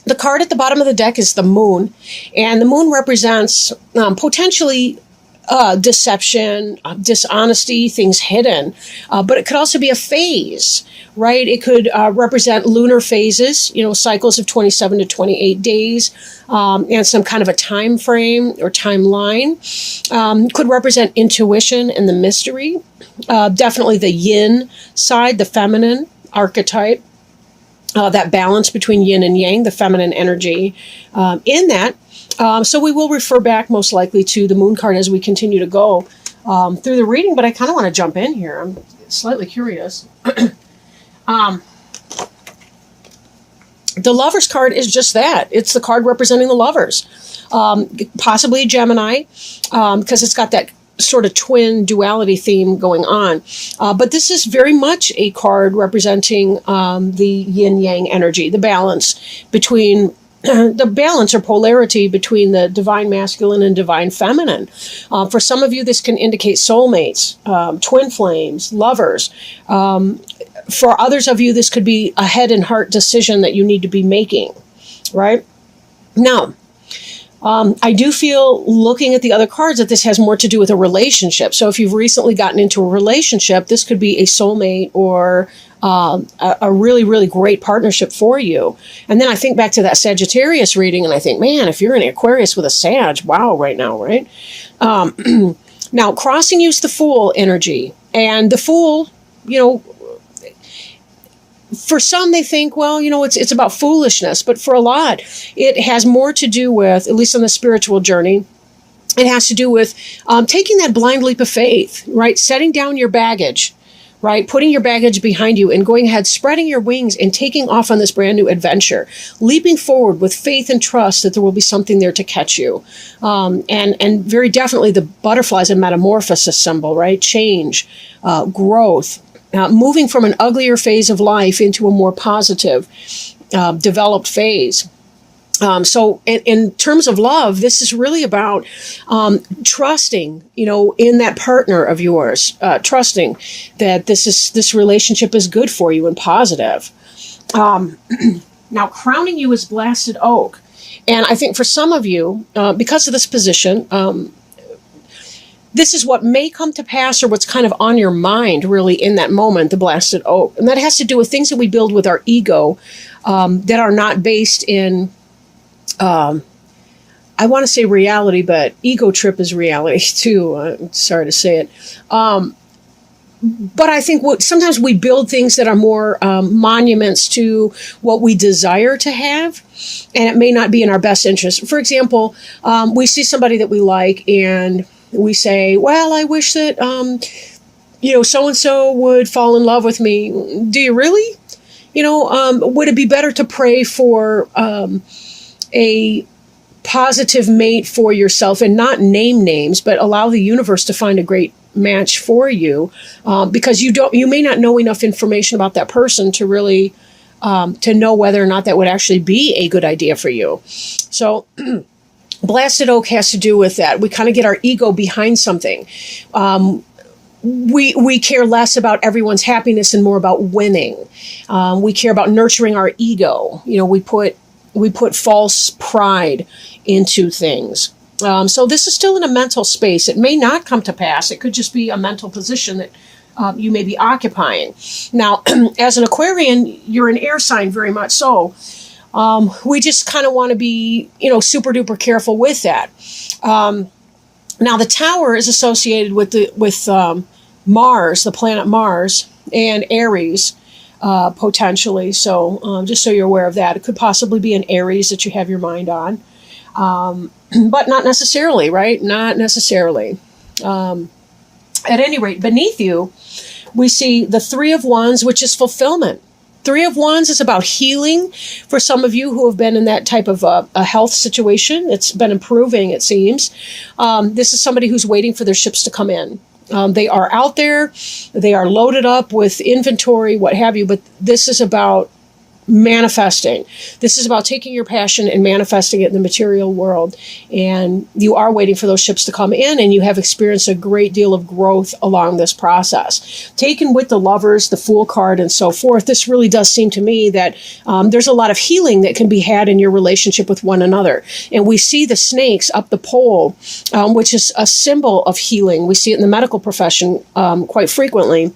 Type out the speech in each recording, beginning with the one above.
The card at the bottom of the deck is the moon, and the moon represents potentially deception, dishonesty, things hidden, but it could also be a phase, right? It could represent lunar phases, cycles of 27 to 28 days, and some kind of a time frame or timeline. Could represent intuition and the mystery. Definitely the yin side, the feminine archetype. That balance between yin and yang, the feminine energy in that. So we will refer back most likely to the moon card as we continue to go through the reading, but I kind of want to jump in here. I'm slightly curious. The Lovers card is just that. It's the card representing the lovers. Possibly Gemini, because it's got that sort of twin duality theme going on. But this is very much a card representing the yin-yang energy, the balance between the balance or polarity between the divine masculine and divine feminine. For some of you, this can indicate soulmates, twin flames, lovers. For others of you, this could be a head and heart decision that you need to be making, right? Now, I do feel, looking at the other cards, that this has more to do with a relationship. So if you've recently gotten into a relationship, this could be a soulmate or a really, really great partnership for you. And then I think back to that Sagittarius reading, and I think, man, if you're in Aquarius with a Sag, wow, right now, right? Now, crossing you is the Fool energy. And the Fool, for some, they think, well, it's about foolishness. But for a lot, it has more to do with, at least on the spiritual journey, it has to do with taking that blind leap of faith, right? Setting down your baggage, right? Putting your baggage behind you and going ahead, spreading your wings and taking off on this brand new adventure, leaping forward with faith and trust that there will be something there to catch you. And very definitely the butterflies and metamorphosis symbol, right? Change, growth. Moving from an uglier phase of life into a more positive, developed phase. So in terms of love, this is really about trusting, in that partner of yours, trusting that this relationship is good for you and positive. Now, crowning you is Blasted Oak. And I think for some of you, because of this position, this is what may come to pass or what's kind of on your mind really in that moment, the Blasted Oak. And that has to do with things that we build with our ego that are not based in, I want to say reality, but ego trip is reality too. I'm sorry to say it. But I think sometimes we build things that are more monuments to what we desire to have, and it may not be in our best interest. For example, we see somebody that we like and we say, well, I wish that, so-and-so would fall in love with me. Do you really? Would it be better to pray for a positive mate for yourself and not name names, but allow the universe to find a great match for you? Because you may not know enough information about that person to really, to know whether or not that would actually be a good idea for you. So Blasted Oak has to do with that. We kind of get our ego behind something. We care less about everyone's happiness and more about winning. We care about nurturing our ego. We put false pride into things. So this is still in a mental space. It may not come to pass. It could just be a mental position that you may be occupying. Now, as an Aquarian, you're an air sign very much so. We just kind of want to be, super duper careful with that. Now, the Tower is associated with Mars, the planet Mars, and Aries, potentially. So just so you're aware of that, it could possibly be an Aries that you have your mind on, but not necessarily, right? Not necessarily. At any rate, beneath you, we see the Three of Wands, which is fulfillment. Three of Wands is about healing for some of you who have been in that type of a health situation. It's been improving, it seems. This is somebody who's waiting for their ships to come in. They are out there. They are loaded up with inventory, what have you. But this is about manifesting. This is about taking your passion and manifesting it in the material world. And you are waiting for those ships to come in, and you have experienced a great deal of growth along this process. Taken with the Lovers, the Fool card, and so forth, this really does seem to me that there's a lot of healing that can be had in your relationship with one another. And we see the snakes up the pole, which is a symbol of healing. We see it in the medical profession quite frequently.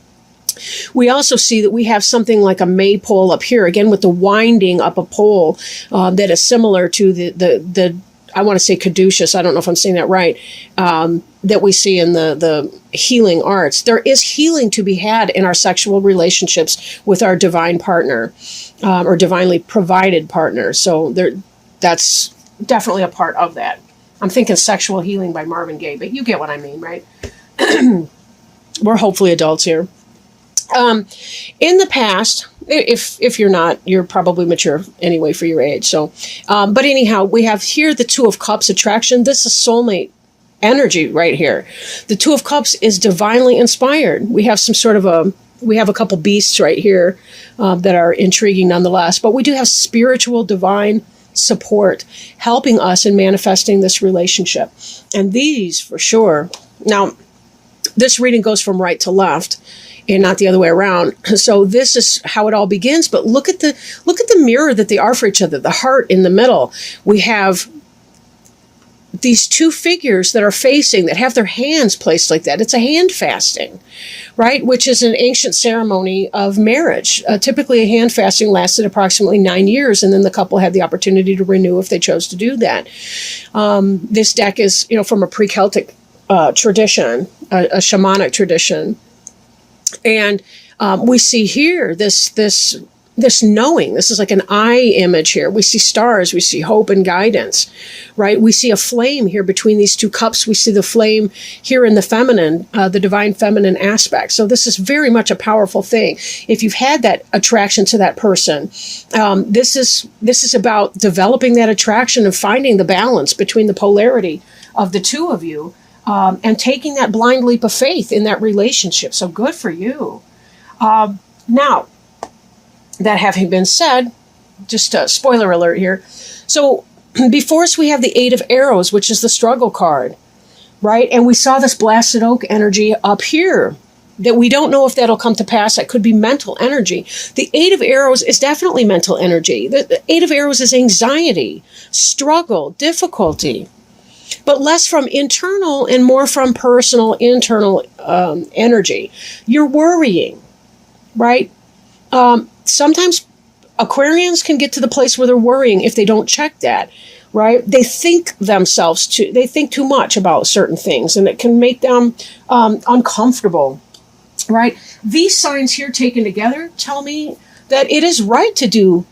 We also see that we have something like a maypole up here, again with the winding up a pole that is similar to the I want to say caduceus, I don't know if I'm saying that right, that we see in the healing arts. There is healing to be had in our sexual relationships with our divine partner or divinely provided partner. So that's definitely a part of that. I'm thinking Sexual Healing by Marvin Gaye, but you get what I mean, right? We're hopefully adults here. In the past, if you're not, you're probably mature anyway for your age. So, but anyhow, we have here the Two of Cups attraction. This is soulmate energy right here. The Two of Cups is divinely inspired. We have we have a couple beasts right here that are intriguing nonetheless, but we do have spiritual divine support helping us in manifesting this relationship. And these for sure. Now, this reading goes from right to left and not the other way around. So this is how it all begins. But look at the mirror that they are for each other, the heart in the middle. We have these two figures that are facing, that have their hands placed like that. It's a hand fasting, right? Which is an ancient ceremony of marriage. Typically a hand fasting lasted approximately 9 years, and then the couple had the opportunity to renew if they chose to do that. This deck is, from a pre-Celtic tradition, a shamanic tradition. And we see here this knowing. This is like an eye image here. We see stars. We see hope and guidance, right? We see a flame here between these two cups. We see the flame here in the feminine, the divine feminine aspect. So this is very much a powerful thing. If you've had that attraction to that person, this is about developing that attraction and finding the balance between the polarity of the two of you. And taking that blind leap of faith in that relationship. So good for you. Now, that having been said, just a spoiler alert here. So before us, we have the Eight of Arrows, which is the struggle card, right? And we saw this blasted oak energy up here that we don't know if that'll come to pass. That could be mental energy. The Eight of Arrows is definitely mental energy. The Eight of Arrows is anxiety, struggle, difficulty, but less from internal and more from personal, internal energy. You're worrying, right? Sometimes Aquarians can get to the place where they're worrying if they don't check that, right? They think they think too much about certain things, and it can make them uncomfortable, right? These signs here taken together tell me that it is right to do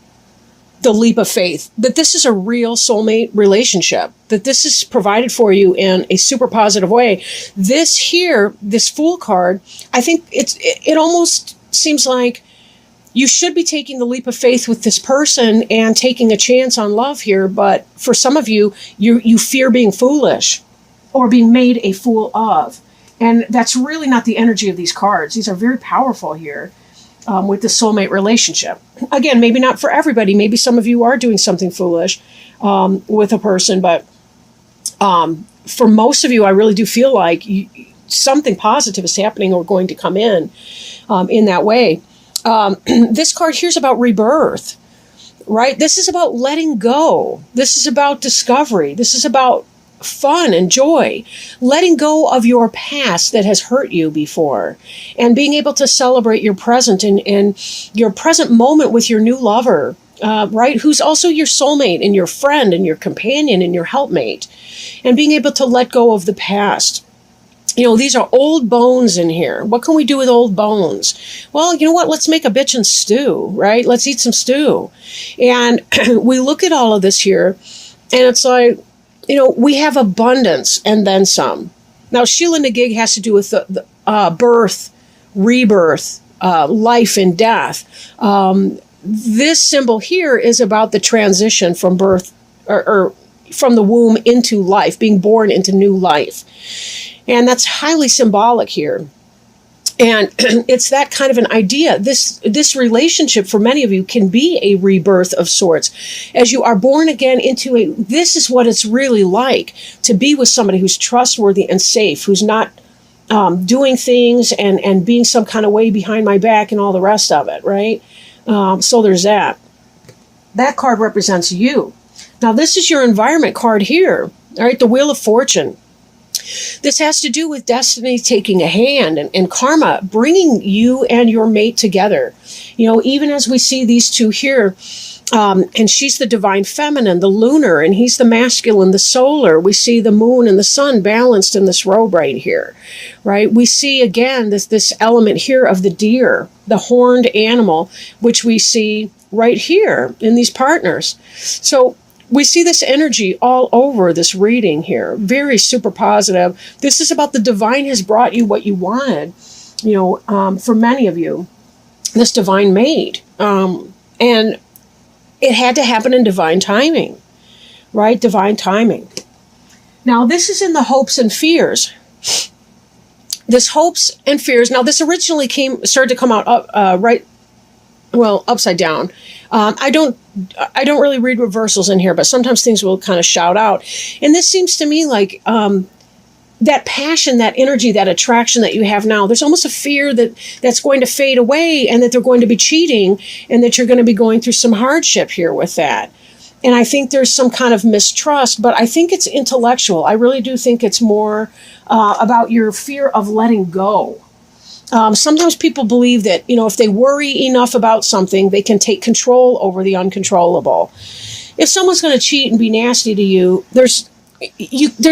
the leap of faith, that this is a real soulmate relationship, that this is provided for you in a super positive way. This here, this Fool card, I think it almost seems like you should be taking the leap of faith with this person and taking a chance on love here. But for some of you, you fear being foolish or being made a fool of. And that's really not the energy of these cards. These are very powerful here. With the soulmate relationship. Again, maybe not for everybody. Maybe some of you are doing something foolish with a person, but for most of you, I really do feel like something positive is happening or going to come in that way. This card here is about rebirth, right? This is about letting go. This is about discovery. This is about fun and joy, letting go of your past that has hurt you before, and being able to celebrate your present and your present moment with your new lover, right? Who's also your soulmate and your friend and your companion and your helpmate, and being able to let go of the past. These are old bones in here. What can we do with old bones? Well, you know what? Let's make a bitchin' stew, right? Let's eat some stew. And we look at all of this here, and it's like, we have abundance and then some. Now, Sheila Nagig has to do with the birth, rebirth, life and death. This symbol here is about the transition from birth or from the womb into life, being born into new life. And that's highly symbolic here. And it's that kind of an idea. This relationship for many of you can be a rebirth of sorts. As you are born again into this is what it's really like to be with somebody who's trustworthy and safe, who's not doing things and being some kind of way behind my back and all the rest of it, right? So there's that. That card represents you. Now, this is your environment card here, all right? The Wheel of Fortune. This has to do with destiny taking a hand and karma bringing you and your mate together. Even as we see these two here, and she's the divine feminine, the lunar, and he's the masculine, the solar. We see the moon and the sun balanced in this robe right here, right? We see again this element here of the deer, the horned animal, which we see right here in these partners. So we see this energy all over this reading here. Very super positive. This is about the divine has brought you what you wanted, for many of you, this divine mate. And it had to happen in divine timing, right? Divine timing. Now, this is in the hopes and fears. This hopes and fears. Now, this originally started to come out upside down. I don't really read reversals in here, but sometimes things will kind of shout out. And this seems to me like that passion, that energy, that attraction that you have now, there's almost a fear that's going to fade away and that they're going to be cheating and that you're going to be going through some hardship here with that. And I think there's some kind of mistrust, but I think it's intellectual. I really do think it's more about your fear of letting go. Sometimes people believe that, if they worry enough about something, they can take control over the uncontrollable. If someone's going to cheat and be nasty to you, there's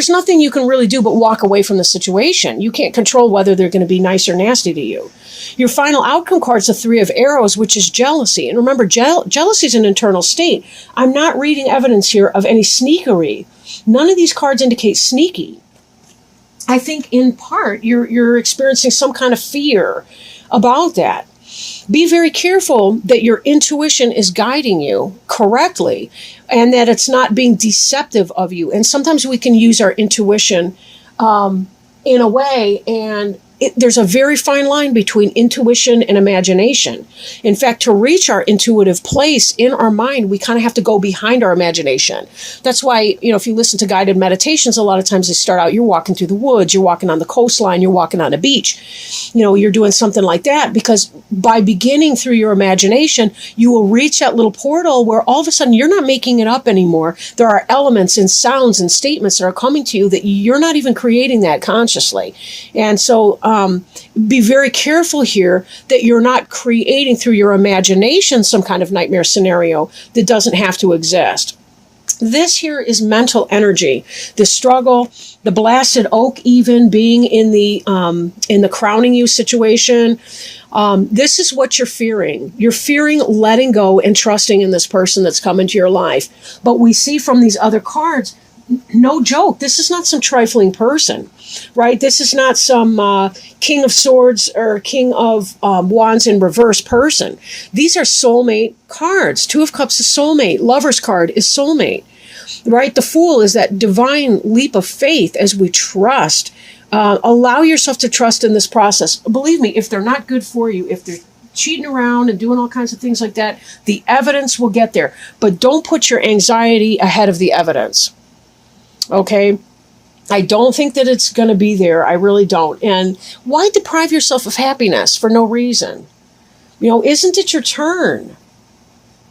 nothing you can really do but walk away from the situation. You can't control whether they're going to be nice or nasty to you. Your final outcome card is the Three of Arrows, which is jealousy. And remember, jealousy is an internal state. I'm not reading evidence here of any sneakery. None of these cards indicate sneaky. I think in part you're experiencing some kind of fear about that. Be very careful that your intuition is guiding you correctly and that it's not being deceptive of you. And sometimes we can use our intuition in a way, and there's a very fine line between intuition and imagination. In fact, to reach our intuitive place in our mind, we kind of have to go behind our imagination. That's why, if you listen to guided meditations, a lot of times they start out, you're walking through the woods, you're walking on the coastline, you're walking on a beach. You're doing something like that because by beginning through your imagination, you will reach that little portal where all of a sudden you're not making it up anymore. There are elements and sounds and statements that are coming to you that you're not even creating that consciously. And so, be very careful here that you're not creating through your imagination some kind of nightmare scenario that doesn't have to exist. This here is mental energy, the struggle, the blasted oak even being in the crowning you situation. This is what you're fearing. You're fearing letting go and trusting in this person that's come into your life. But we see from these other cards, no joke, this is not some trifling person, right? This is not some King of Swords or King of Wands in reverse person. These are soulmate cards. Two of Cups is soulmate. Lover's card is soulmate, right? The Fool is that divine leap of faith as we trust. Allow yourself to trust in this process. Believe me, if they're not good for you, if they're cheating around and doing all kinds of things like that, the evidence will get there. But don't put your anxiety ahead of the evidence. Okay? I don't think that it's going to be there. I really don't. And why deprive yourself of happiness for no reason? Isn't it your turn?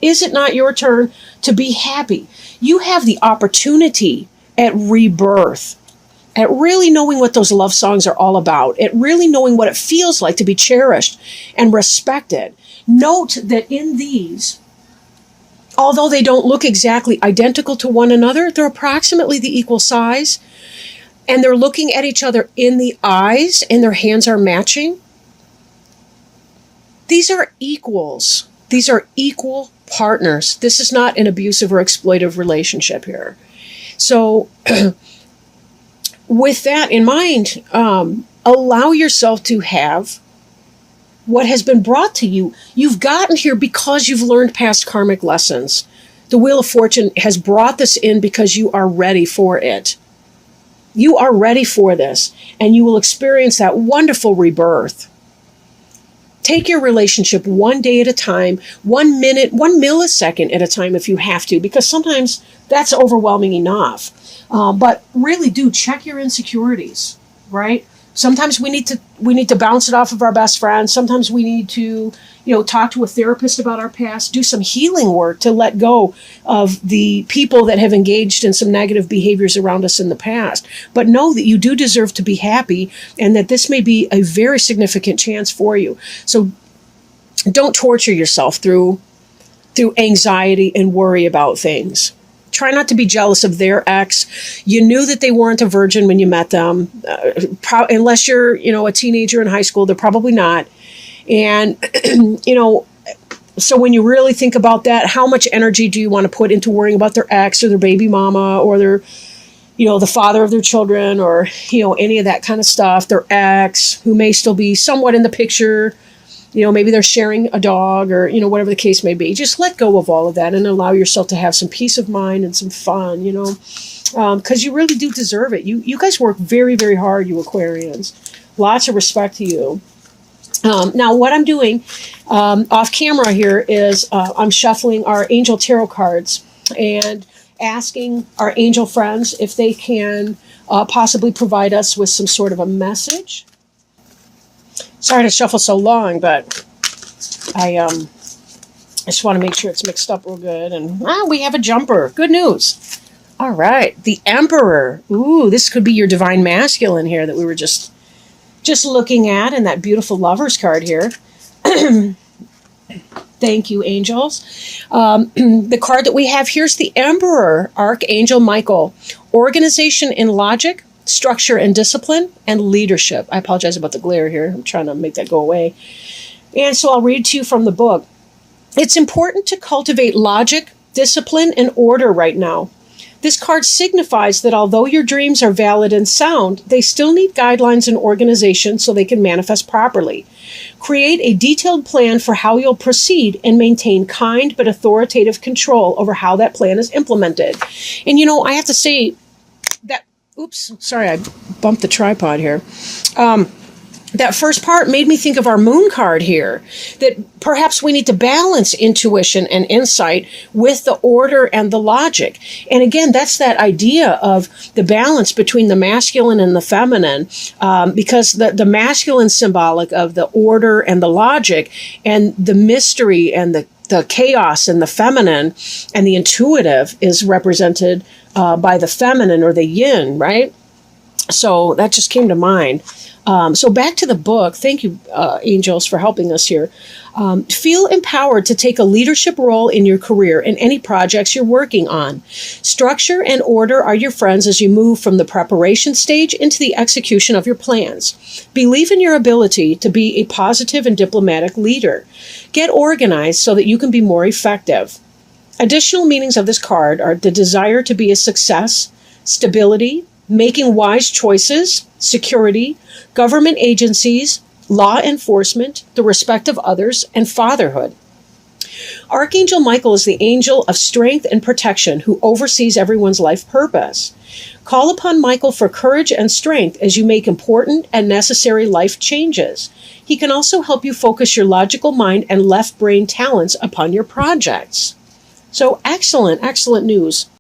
Is it not your turn to be happy? You have the opportunity at rebirth, at really knowing what those love songs are all about, at really knowing what it feels like to be cherished and respected. Note that in these, although they don't look exactly identical to one another, they're approximately the equal size, and they're looking at each other in the eyes, and their hands are matching. These are equals. These are equal partners. This is not an abusive or exploitive relationship here. So with that in mind, allow yourself to have what has been brought to you. You've gotten here because you've learned past karmic lessons. The Wheel of Fortune has brought this in because you are ready for it. You are ready for this, and you will experience that wonderful rebirth. Take your relationship one day at a time, 1 minute, 1 millisecond at a time if you have to, because sometimes that's overwhelming enough. But really do check your insecurities, right? Sometimes we need to bounce it off of our best friend. Sometimes we need to, talk to a therapist about our past, do some healing work to let go of the people that have engaged in some negative behaviors around us in the past. But know that you do deserve to be happy and that this may be a very significant chance for you. So don't torture yourself through anxiety and worry about things. Try not to be jealous of their ex. You knew that they weren't a virgin when you met them. Unless you're, a teenager in high school, they're probably not. And, so when you really think about that, how much energy do you want to put into worrying about their ex or their baby mama or their, the father of their children or, any of that kind of stuff, their ex who may still be somewhat in the picture. Maybe they're sharing a dog or, whatever the case may be. Just let go of all of that and allow yourself to have some peace of mind and some fun, because you really do deserve it. You guys work very, very hard, you Aquarians. Lots of respect to you. Now, what I'm doing off camera here is I'm shuffling our angel tarot cards and asking our angel friends if they can possibly provide us with some sort of a message. Sorry to shuffle so long, but I just want to make sure it's mixed up real good. And we have a jumper. Good news. All right. The Emperor. Ooh, this could be your divine masculine here that we were just looking at in that beautiful Lovers card here. Thank you, angels. The card that we have here is the Emperor, Archangel Michael. Organization in logic, structure and discipline, and leadership. I apologize about the glare here. I'm trying to make that go away. And so I'll read to you from the book. It's important to cultivate logic, discipline, and order right now. This card signifies that although your dreams are valid and sound, they still need guidelines and organization so they can manifest properly. Create a detailed plan for how you'll proceed and maintain kind but authoritative control over how that plan is implemented. And I have to say that oops, sorry, I bumped the tripod here. That first part made me think of our moon card here, that perhaps we need to balance intuition and insight with the order and the logic. And again, that's that idea of the balance between the masculine and the feminine, because the masculine symbolic of the order and the logic and the mystery and the chaos and the feminine and the intuitive is represented by the feminine or the yin, right? So that just came to mind. So back to the book. Thank you, angels, for helping us here. Feel empowered to take a leadership role in your career and any projects you're working on. Structure and order are your friends as you move from the preparation stage into the execution of your plans. Believe in your ability to be a positive and diplomatic leader. Get organized so that you can be more effective. Additional meanings of this card are the desire to be a success, stability, making wise choices, security, government agencies, law enforcement, the respect of others, and fatherhood. Archangel Michael is the angel of strength and protection who oversees everyone's life purpose. Call upon Michael for courage and strength as you make important and necessary life changes. He can also help you focus your logical mind and left brain talents upon your projects. So excellent, excellent news.